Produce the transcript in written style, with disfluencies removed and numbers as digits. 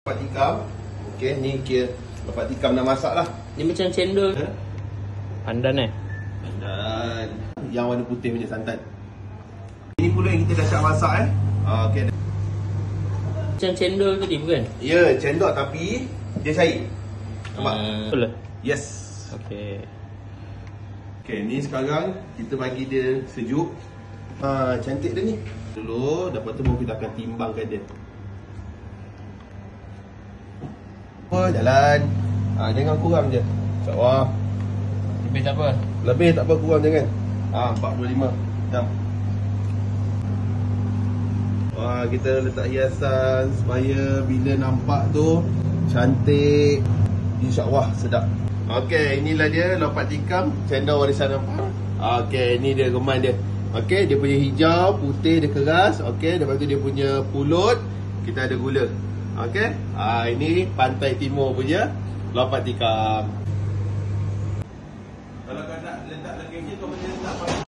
Lopat tikam. Okey, ni kira lopat tikam dah masak lah. Ni macam cendol. Pandan Dan yang warna putih punya santan. Ini pula yang kita dah siap masak Okey. Macam cendol tadi bukan? Ya, cendol tapi dia cair. Nampak? Betul lah. Yes. Okey. Okey, ni sekarang kita bagi dia sejuk. Cantik dia ni. Dulu, lepas tu kita akan timbangkan dia. Jalan. Jangan kurang je. InsyaAllah. Lebih tak apa? Lebih tak apa, kurang jangan. 45 jam. Kita letak hiasan supaya bila nampak tu cantik. InsyaAllah sedap. Okey, inilah dia lopat tikam cendol warisan Ampang. Okey, ni dia reman dia. Okey, dia punya hijau, putih, dia keras. Okey, lepas tu dia punya pulut kita ada gula. Okey, ini pantai timur punya lopat tikam. Kalau kau nak letak lagi kau boleh letak